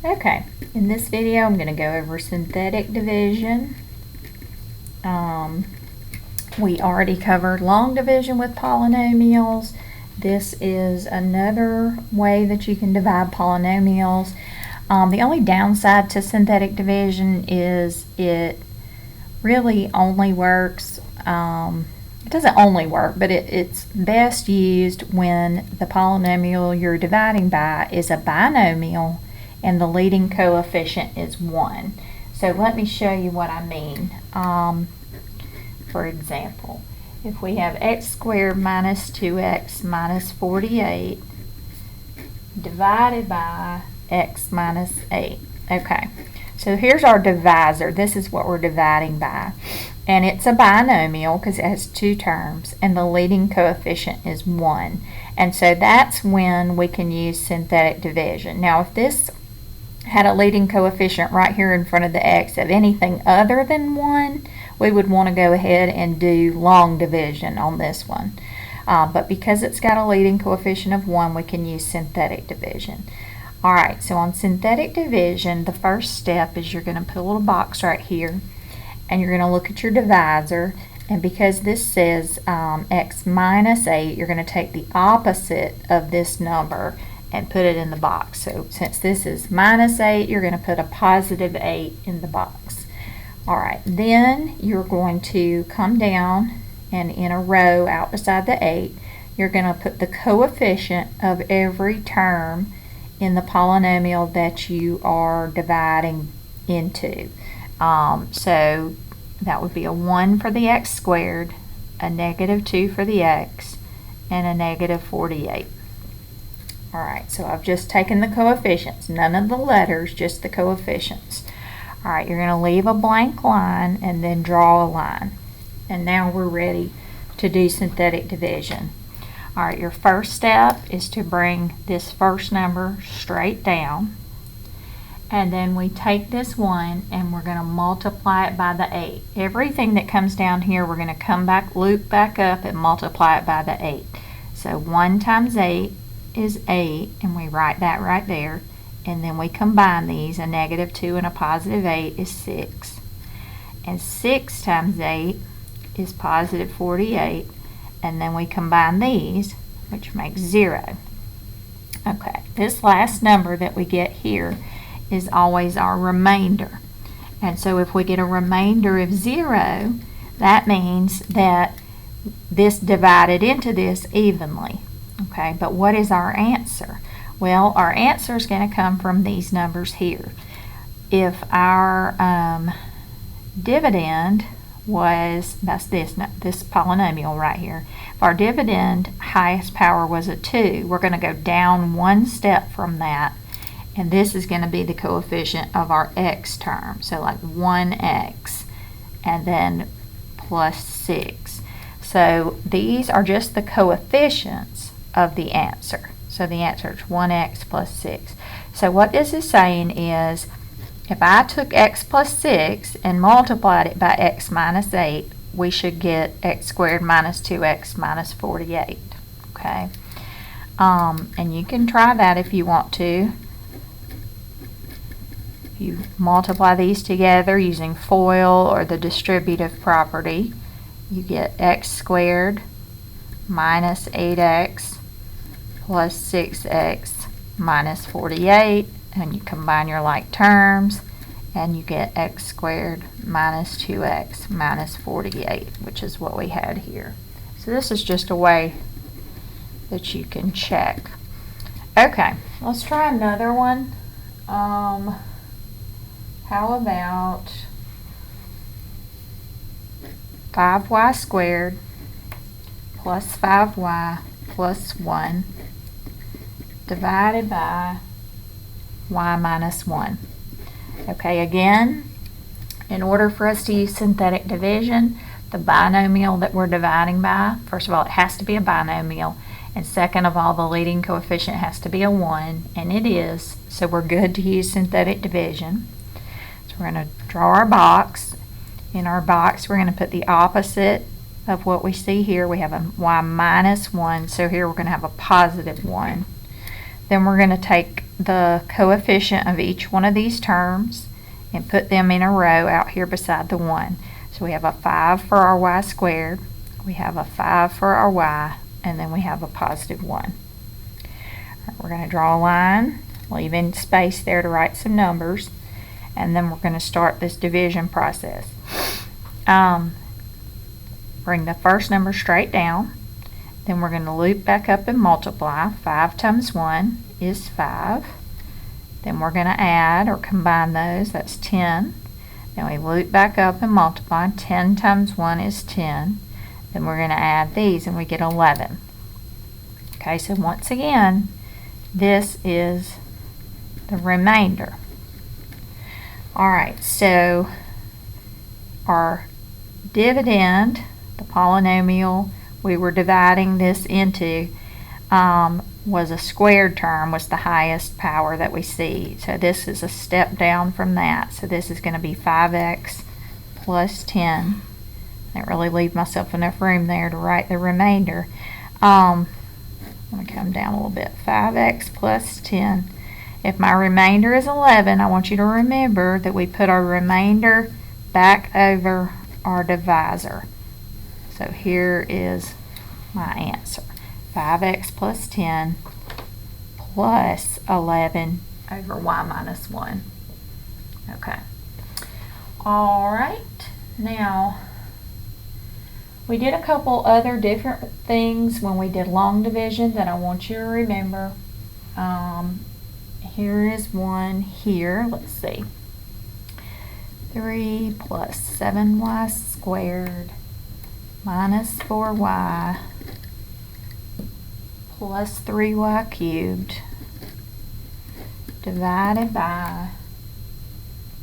Okay, in this video I'm going to go over synthetic division. We already covered long division with polynomials. This is another way that you can divide polynomials. The only downside to synthetic division is it really only works, it doesn't only work, but it's best used when the polynomial you're dividing by is a binomial and the leading coefficient is 1. So let me show you what I mean. For example, if we have x squared minus 2x minus 48 divided by x minus 8. Okay, so here's our divisor. This is what we're dividing by. And it's a binomial because it has two terms, and the leading coefficient is 1. And so that's when we can use synthetic division. Now, if this had a leading coefficient right here in front of the x of anything other than 1, we would want to go ahead and do long division on this one. But because it's got a leading coefficient of 1, we can use synthetic division. Alright, so on synthetic division, the first step is you're going to put a little box right here, and you're going to look at your divisor, and because this says x minus 8, you're going to take the opposite of this number and put it in the box. So since this is minus 8, you're going to put a positive 8 in the box. Alright, then you're going to come down, and in a row out beside the 8, you're going to put the coefficient of every term in the polynomial that you are dividing into. So that would be a 1 for the x squared, a negative 2 for the x, and a negative 48. Alright, so I've just taken the coefficients, none of the letters, just the coefficients. Alright, you're going to leave a blank line and then draw a line. And now we're ready to do synthetic division. Alright, your first step is to bring this first number straight down. And then we take this 1 and we're going to multiply it by the 8. Everything that comes down here, we're going to come back, loop back up, and multiply it by the 8. So 1 times 8 is 8, and we write that right there. And then we combine these, a negative 2 and a positive 8 is 6. And 6 times 8 is positive 48. And then we combine these, which makes 0. Okay, this last number that we get here is always our remainder. And so if we get a remainder of 0, that means that this divided into this evenly. Okay, but what is our answer? Well, our answer is going to come from these numbers here. If our dividend was, that's this polynomial right here. If our dividend highest power was a 2, we're going to go down one step from that, and this is going to be the coefficient of our x term. So like 1x, and then plus 6. So these are just the coefficients of the answer. So the answer is 1x plus 6. So what this is saying is, if I took x plus 6 and multiplied it by x minus 8, we should get x squared minus 2x minus 48. Okay? And you can try that if you want to. If you multiply these together using FOIL or the distributive property, you get x squared minus 8x plus 6x minus 48, and you combine your like terms and you get x squared minus 2x minus 48, which is what we had here. So this is just a way that you can check. Okay, let's try another one. How about 5y squared plus 5y plus 1 divided by y minus 1. Okay, again, in order for us to use synthetic division, the binomial that we're dividing by, first of all, it has to be a binomial, and second of all, the leading coefficient has to be a 1, and it is, so we're good to use synthetic division. So we're going to draw our box. In our box, we're going to put the opposite of what we see here. We have a y minus 1, so here we're going to have a positive 1. Then we're going to take the coefficient of each one of these terms and put them in a row out here beside the 1. So we have a 5 for our y squared, we have a 5 for our y, and then we have a positive 1. Right, we're going to draw a line, leaving space there to write some numbers, and then we're going to start this division process. Bring the first number straight down, then we're going to loop back up and multiply. 5 times 1 is 5. Then we're going to add or combine those, that's 10. Then we loop back up and multiply. 10 times 1 is 10. Then we're going to add these and we get 11. Okay, so once again, this is the remainder. Alright, so our dividend, the polynomial we were dividing this into, was a squared term, was the highest power that we see. So this is a step down from that. So this is going to be 5x plus 10. I didn't really leave myself enough room there to write the remainder. I'm going to come down a little bit. 5x plus 10. If my remainder is 11, I want you to remember that we put our remainder back over our divisor. So here is my answer. 5x plus 10 plus 11 over y minus 1. Okay. Alright, now we did a couple other different things when we did long division that I want you to remember. Here is one here. Let's see. 3 plus 7y squared minus 4y plus 3y cubed divided by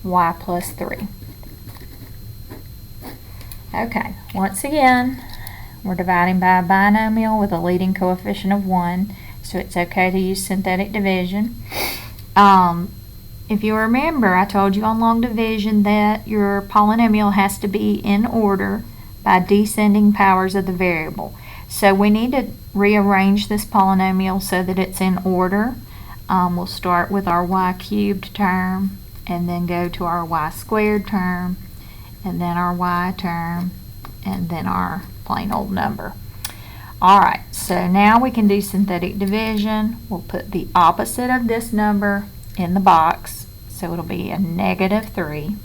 y plus 3. Okay, once again, we're dividing by a binomial with a leading coefficient of 1, so it's okay to use synthetic division. If you remember, I told you on long division that your polynomial has to be in order by descending powers of the variable. So we need to rearrange this polynomial so that it's in order. We'll start with our y cubed term and then go to our y squared term and then our y term and then our plain old number. Alright, so now we can do synthetic division. We'll put the opposite of this number in the box, so it'll be a negative 3.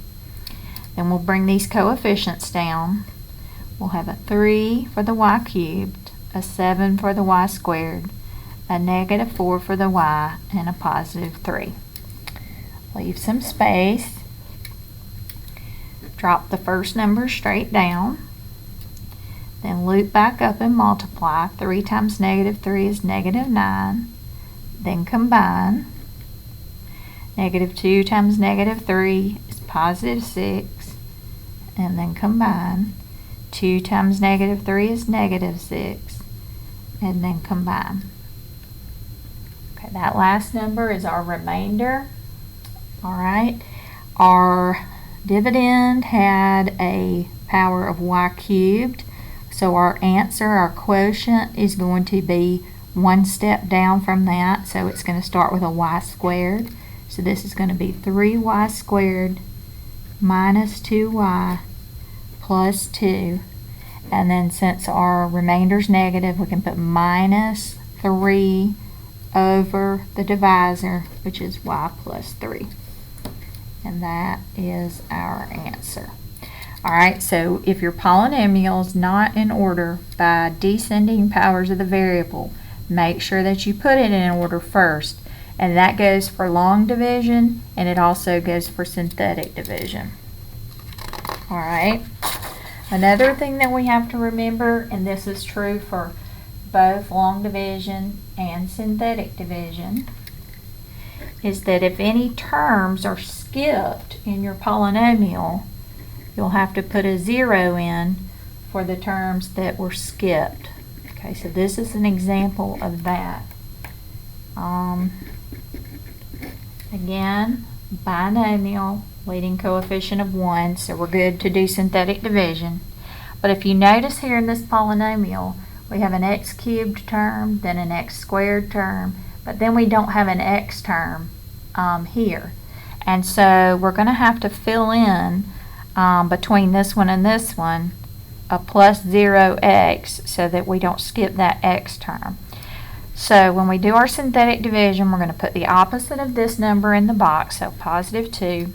Then we'll bring these coefficients down. We'll have a 3 for the y cubed, a 7 for the y squared, a negative 4 for the y, and a positive 3. Leave some space. Drop the first number straight down. Then loop back up and multiply. 3 times negative 3 is negative 9. Then combine. Negative 2 times negative 3 is positive 6. And then combine. 2 times negative 3 is negative 6. And then combine. Okay, that last number is our remainder. Alright, our dividend had a power of y cubed. So our answer, our quotient, is going to be one step down from that. So it's going to start with a y squared. So this is going to be 3y squared minus 2y plus 2. And then since our remainder is negative, we can put minus 3 over the divisor, which is y plus 3. And that is our answer. Alright, so if your polynomial is not in order by descending powers of the variable, make sure that you put it in order first. And that goes for long division, and it also goes for synthetic division. Alright, another thing that we have to remember, and this is true for both long division and synthetic division, is that if any terms are skipped in your polynomial, you'll have to put a 0 in for the terms that were skipped. Okay, so this is an example of that. Again, binomial, leading coefficient of 1, so we're good to do synthetic division. But if you notice here in this polynomial, we have an x cubed term, then an x squared term, but then we don't have an x term here. And so we're going to have to fill in between this one and this one a plus 0x so that we don't skip that x term. So when we do our synthetic division, we're going to put the opposite of this number in the box, so positive 2.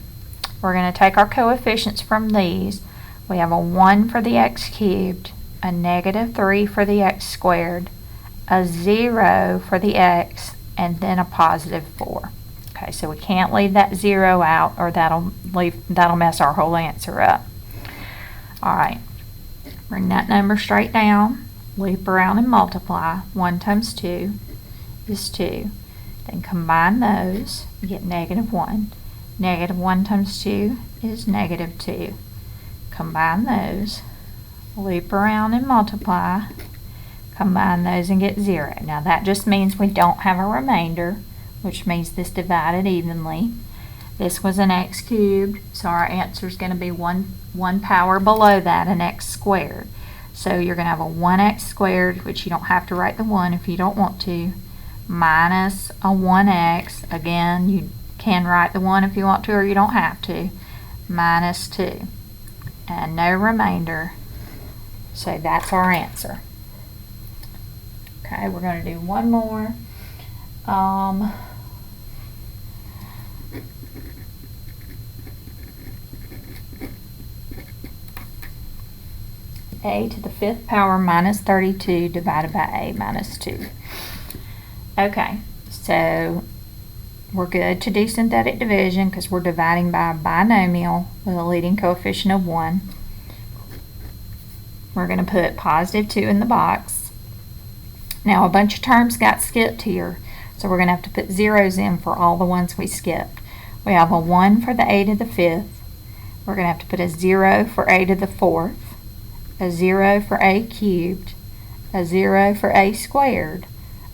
We're going to take our coefficients from these. We have a 1 for the x cubed, a negative 3 for the x squared, a 0 for the x, and then a positive 4. Okay, so we can't leave that 0 out, or that'll mess our whole answer up. Alright, bring that number straight down, loop around and multiply. 1 times 2 is 2. Then combine those, you get negative 1. Negative 1 times 2 is negative 2. Combine those, loop around and multiply. Combine those and get 0. Now that just means we don't have a remainder, which means this divided evenly. This was an x cubed, so our answer is going to be one power below that, an x squared. So you're going to have a 1x squared, which you don't have to write the 1 if you don't want to, minus a 1x. Again, you can write the 1 if you want to, or you don't have to, minus 2. And no remainder, so that's our answer. Okay, we're going to do one more. A to the 5th power minus 32 divided by a minus 2. Okay, so we're good to do synthetic division because we're dividing by a binomial with a leading coefficient of 1. We're going to put positive 2 in the box. Now a bunch of terms got skipped here, so we're going to have to put zeros in for all the ones we skipped. We have a 1 for the a to the 5th. We're going to have to put a 0 for a to the 4th, a 0 for a cubed, a 0 for a squared,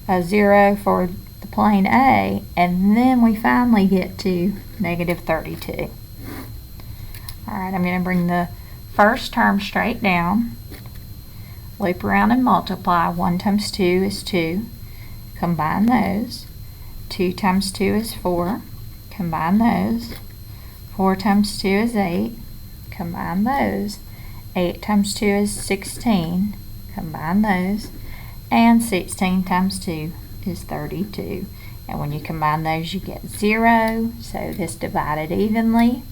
a 0 for the plain a, and then we finally get to negative 32. Alright, I'm going to bring the first term straight down, loop around and multiply. 1 times 2 is 2. Combine those. 2 times 2 is 4. Combine those. 4 times 2 is 8. Combine those. 8 times 2 is 16. Combine those. And 16 times 2 is 32. And when you combine those, you get 0. So this divided evenly.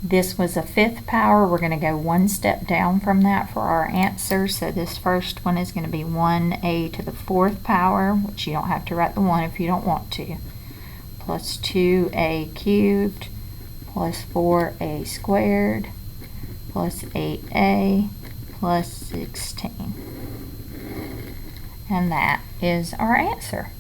This was a 5th power. We're going to go one step down from that for our answer. So this first one is going to be 1a to the 4th power, which you don't have to write the 1 if you don't want to, plus 2a cubed, plus 4a squared, plus 8a, plus 16. And that is our answer.